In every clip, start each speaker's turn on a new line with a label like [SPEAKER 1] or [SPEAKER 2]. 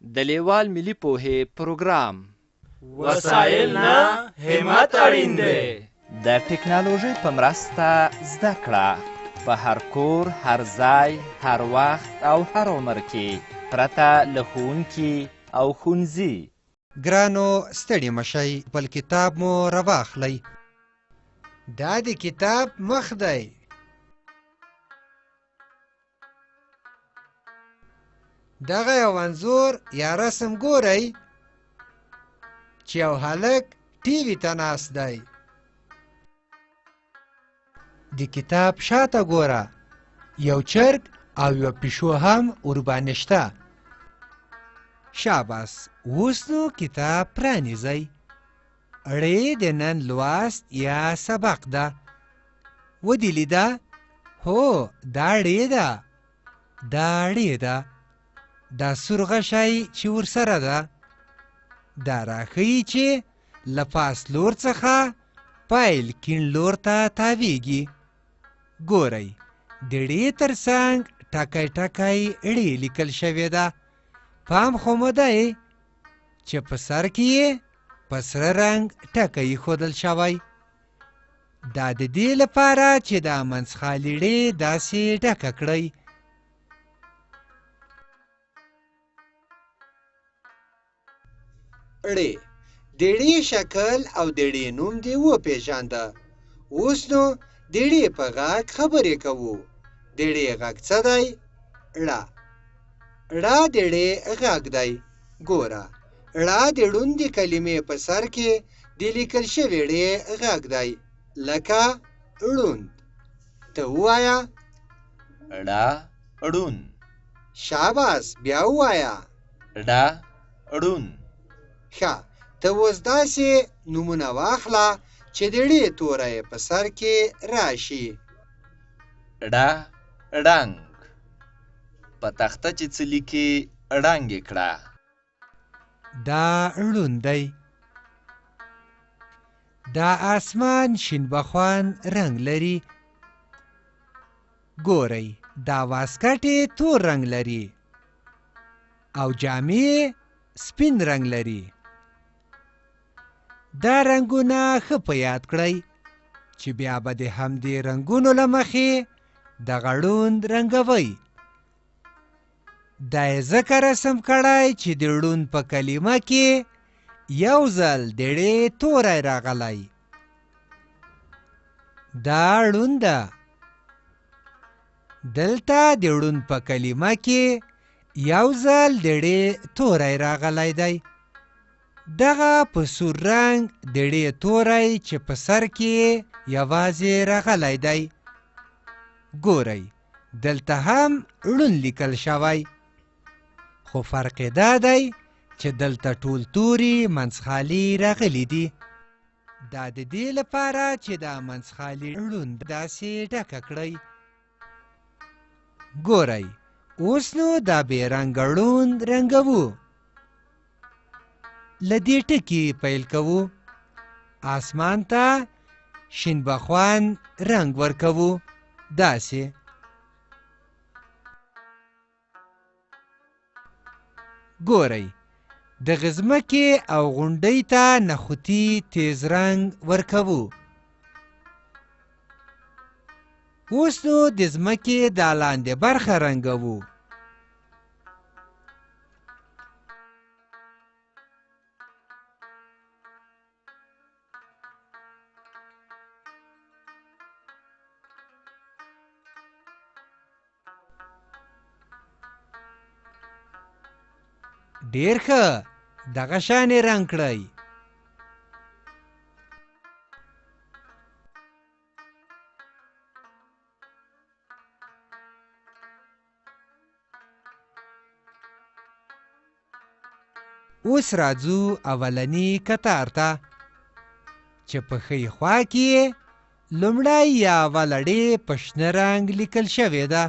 [SPEAKER 1] د لیوال ملي پوهې پروګرام
[SPEAKER 2] وسایل نه همت اړین دی.
[SPEAKER 1] د ټکنالوژۍ په مرسته زده کړه په هر کور، هر ځای، هر وخت او هر عمر کې پرته له ښوونکي او ښوونځي.
[SPEAKER 3] ګرانو ستړي مشئ، بل کتاب مو راواخلئ.
[SPEAKER 4] دا د کتاب مخ دی. دغه یو انځور یا رسم ګورئ چې یو هلک ټي وي ته ناست دی.
[SPEAKER 3] د کتاب شاته ګوره، یو چرګ او یو پیشو هم ورباندې شته. شاباس، اوس نو کتاب پرانیزئ. اړې د نن لوست یا سبق ده. ودې لیده؟ هو، دا ړې ده. دا ړې ده. دا سور غشی چې ورسره ده، دا راښیي چې له پاس لور څخه پیل کیڼ لور ته تاویږي. ګورئ، د ړې تر څنګ ټکی ټکی ړې لیکل شوې ده. پام خو مو دی چې په سر کې یې په سره رنګ ټکی ایښودل شوی. دا د دې لپاره چې دا منځخالي ړې داسې ډکه کړئ.
[SPEAKER 4] ړې د ړې شکل او د ړې نوم دې وپېژانده. اوس نو د ړې په غږ خبرې کوو. د ړې غږ څه دی؟ ړه. ړه د ړې غږ دی. ګوره، ړه د ړوندې کلمې په سر کې د لیکل شوې ړې غږ دی، لکه ړوند. ته ووایه
[SPEAKER 2] ړه ړون.
[SPEAKER 4] شاباس، بیا ووایه
[SPEAKER 2] ړه ړون.
[SPEAKER 4] ښه، ته اوس داسې نومونه واخله چې د ړې توری په سر کې راشي.
[SPEAKER 2] ړه ړنګ. په تخته چې څه لیکي ړنګ یې کړه.
[SPEAKER 3] دا ړوند دی. دا آسمان شین بخوان رنګ لري. ګورئ، دا واسکټ یې تور رنګ لري او جامې سپین رنګ لري. دا رنګونه ښه په یاد کړئ چې بیا به د همدې رنګونو له مخې دغه ړوند رنګوئ. دا یې ځکه رسم کړی چې د ړوند په کلمه کې یو ځل د ړې توری راغلی. دا ړوند ده. دلته د ړوند په کلمه کې یو ځل د ړې توری راغلی دی. دغه په سور رنګ د ړې توری چې په سر کې یوازې راغلی دی. ګورئ، دلته هم ړوند لیکل شوی، خو فرق یې دا دی چې دلته ټول توري منځخالي راغلي دي. دا د دې لپاره چې دا منځخالي ړوند داسې ډکه کړئ. ګورئ، اوس نو دا بې رنګه ړوند رنګوو. له دې ټکي پیل کوو. آسمان ته شین بخوان رنګ ورکوو. داسې. ګورئ، د ځمکې او غونډۍ ته نخودي تیز رنګ ورکوو. اوس نو د ځمکې دا لاندې برخه رنګوو. ډېر ښه، دغه شانې رنګ کړئ. اوس راځو اولني کتار ته چې په ښي خوا کې لومړی یا اوله ړې په شنه رنګ لیکل شوې ده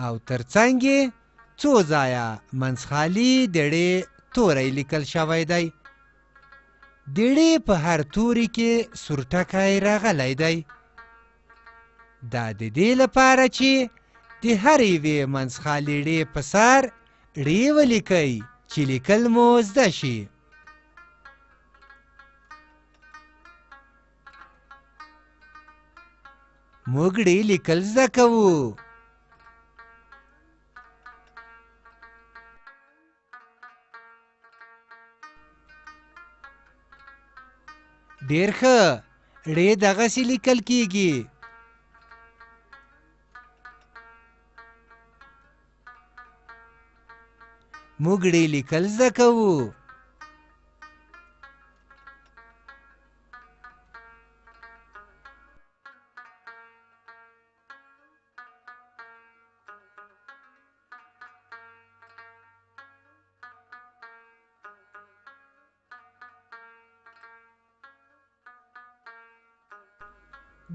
[SPEAKER 3] او تر څنګ یې څو ځایه منځخالي د ړې توری لیکل شوی دی. د ړې په هر توري کې سور ټکی راغلی دی. دا د دې لپاره چې د هر یوې منځخالي ړې په سر ړې ولیکئ چې لیکل مو زده شي. موږ ړې لیکل زده کوو. ډېر ښه، ړې دغسې لیکل کیږي. موږ ړې لیکل زده کوو.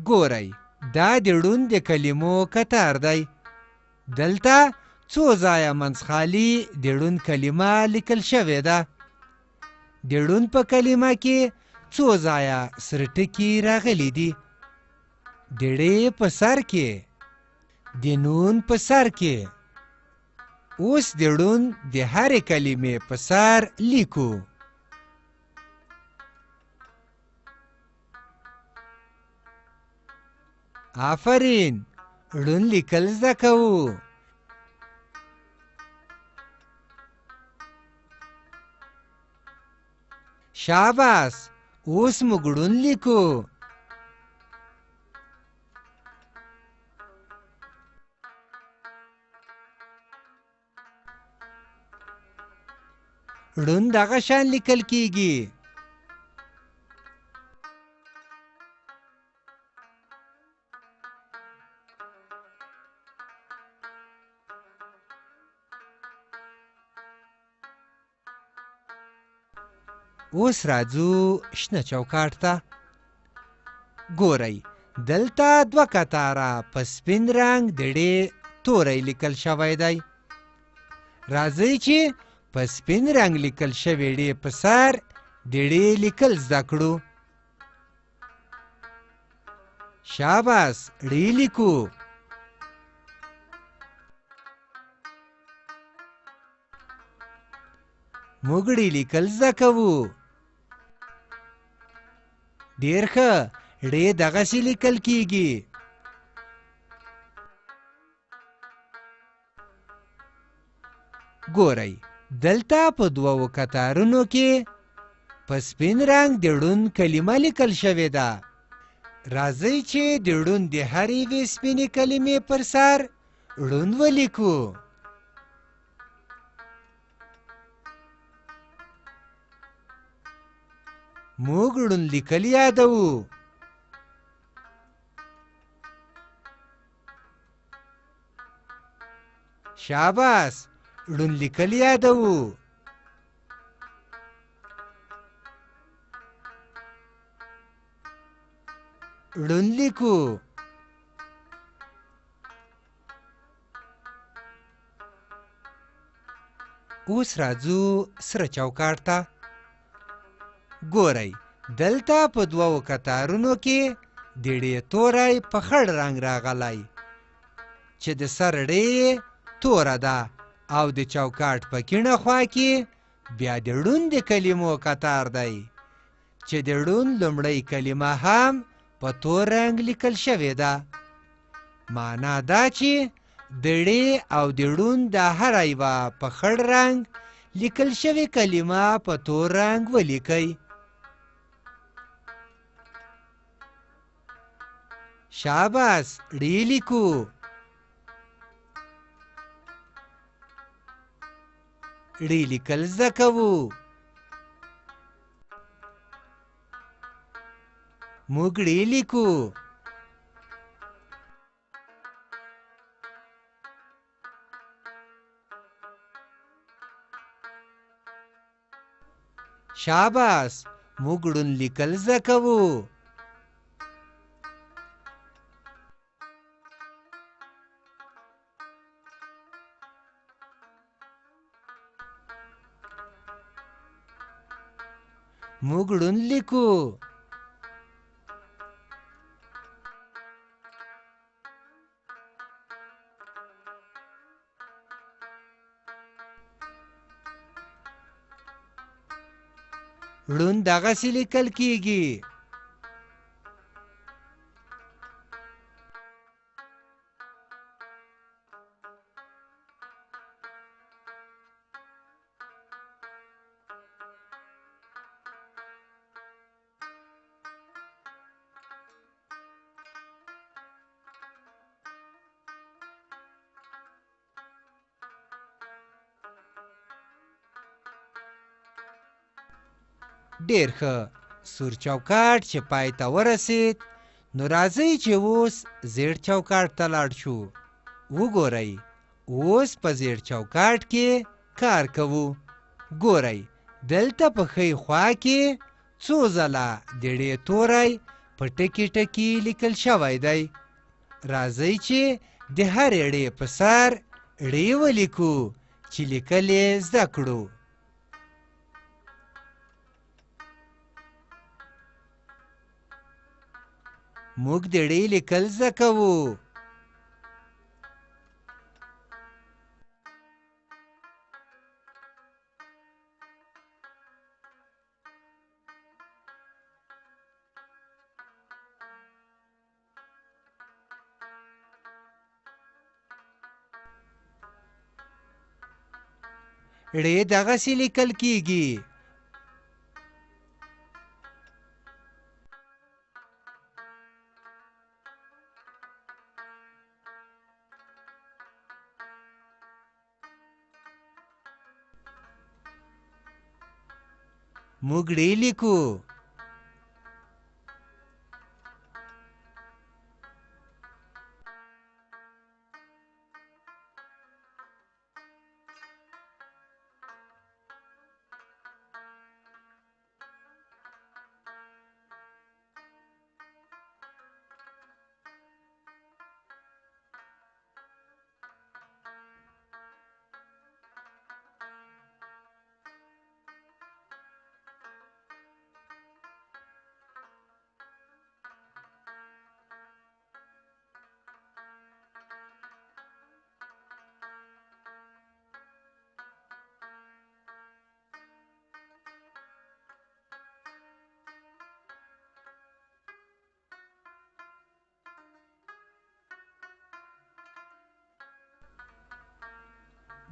[SPEAKER 3] ګورئ، دا د ړوند د کلمو کتار دی. دلته څو ځایه منځخالي د ړوند کلمه لیکل شوې ده. د ړوند په کلمه کې څو ځایه سره ټکي راغلي دي. د ړې په سر کې، د نون په سر کې. اوس د ړوند د هرې کلمې په سر لیکو. آفرین، ړوند لیکل زده کوو. شاباس، اوس موږ ړوند لیکو. ړوند دغه شان لیکل کیږي. اوس راځو شنه چوکاټ ته. ګورئ، دلته دوه کتاره په سپین رنګ د ړې توری لیکل شوی دی. راځئ چې په سپین رنګ لیکل شوې ړې په سر د ړې لیکل زده کړو. شاباس، ړې لیکو. موږ ړې لیکل زده کوو. ډېر ښه، ړې دغسې لیکل کیږي. ګورئ، دلته په دوو کتارونو کې په سپین رنګ د ړوند کلمه لیکل شوې ده. راځئ چې د ړوند د هرې یوې سپینې کلمې پر سر ړوند ولیکو. موږ ړوند لیکل یادوو. شاباس، ړوند لیکل یادوو. ړوند لیکو. اوس راځو سره چوکاټ ته. ګورئ، دلته په دوو کتارونو کې د ړې توری په خړ رنګ راغلی چې د سر ړې توره ده، او د چوکاټ په کیڼه خوا کې بیا د ړوند د کلمو کتار دی چې د ړوند لومړۍ کلمه هم په تور رنګ لیکل شوې ده. معنا دا چې د ړې او د ړوند دا هره یوه په خړ رنګ لیکل شوې کلمه په تور رنګ ولیکئ. شاباس، ړې لیکو. ړې لیکل زده کوو. موږ ړې لیکو. شاباس، موږ ړوند لیکل زده کوو. موږ ړوند لیکو. ړوند دغسې لیکل کیږي. ډېر ښه. سور چوکاټ چې پای ته ورسید، نو راځئ چې اوس زیړ چوکاټ ته لاړ شو. وګورئ، اوس په زیړ چوکاټ کې کار کوو. ګورئ، دلته په ښی خوا کې څو ځله د ړ توری په ټکي ټکي لیکل شوی دی. راځئ چې د هرې ړ په سر ړ ولیکو چې لیکل یې زده کړو. موږ د ړ لیکل زده کوو. ړ دغسې لیکل کیږي. موږ ړ لیکو.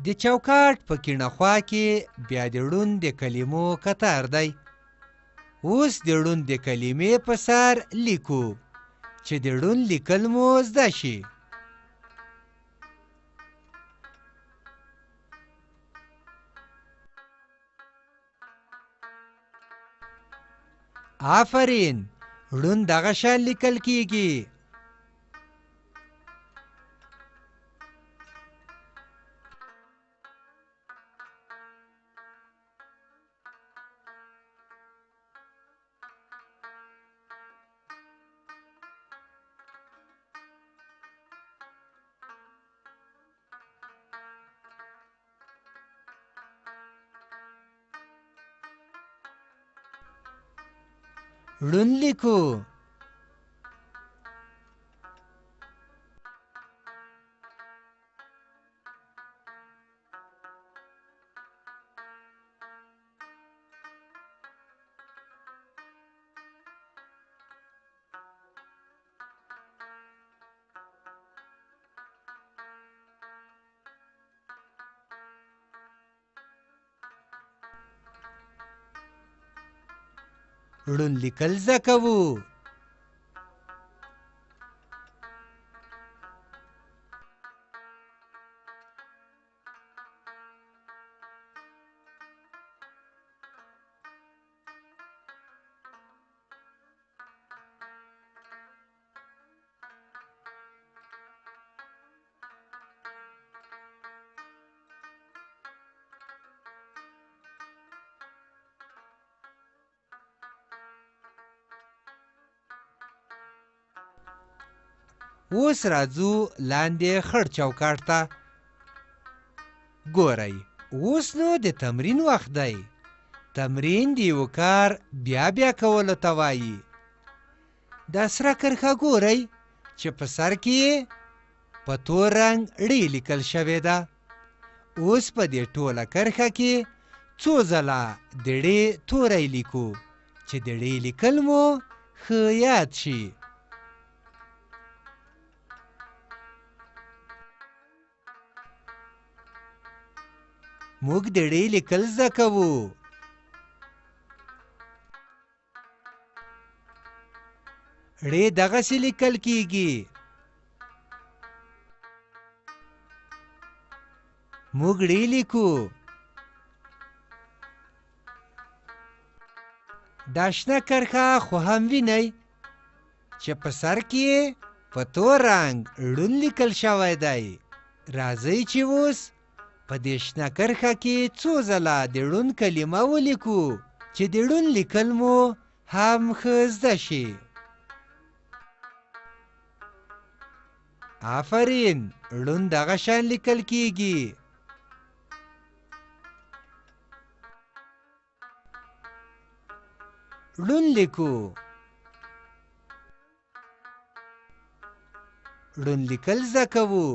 [SPEAKER 3] د چوکاټ په کیڼه خوا کې بیا د ړوند د کلمو کتار دی. اوس د ړوند د کلمې په سر لیکو چې د ړوند لیکل مو زده شي. آفرین، ړوند دغه شان لیکل کیږي. ړوند لیکو. ړوند لیکل زده کوو. اوس راځو لاندې خړ چوکاټ ته. ګورئ، اوس نو د تمرین وخت دی. تمرین د یو کار بیا بیا کولو ته وایي. دا سره کرښه ګورئ چې په سر کې په تور رنګ ړ لیکل شوې ده. اوس په دې ټوله کرښه کې څو ځله د ړې توری لیکو چې د ړې لیکل مو ښه یاد شي. موږ د ړې لیکل زده کوو. ړې دغسې لیکل کیږي. موږ ړې لیکو. دا شنه کرښه خو هم وینئ چې په سر کې یې په تور رنګ ړوند لیکل شوی دی. راځئ چې اوس په دې شنه کرښه کې څو ځله د ړوند کلمه ولیکو چې د ړوند لیکل مو هم ښه زده شي. آفرین، ړوند دغه شان لیکل کیږي. ړوند لیکو. ړوند لیکل زده کوو.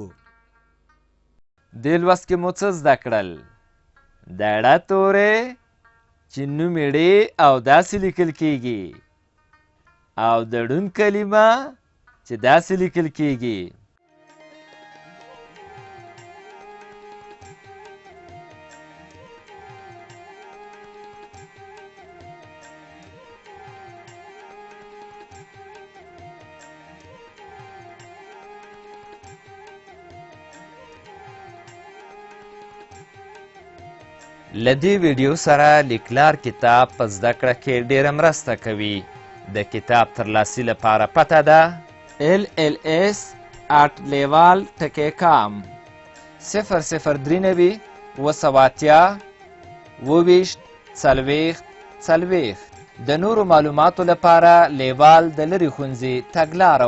[SPEAKER 1] دې لوست کې مو څه زده کړل؟ د ړه توری چې نوم یې ړې او داسې لیکل کیږي، او د ړوند کلمه چې داسې لیکل کیږي. له دې ویډیو سره لیکلار کتاب په زده کړه کې ډېره مرسته کوي. د کتاب ترلاسي لپاره پته ده LLS@leval.com 003 280 د نورو معلوماتو لپاره لیوال د لرې ښوونځي تګلاره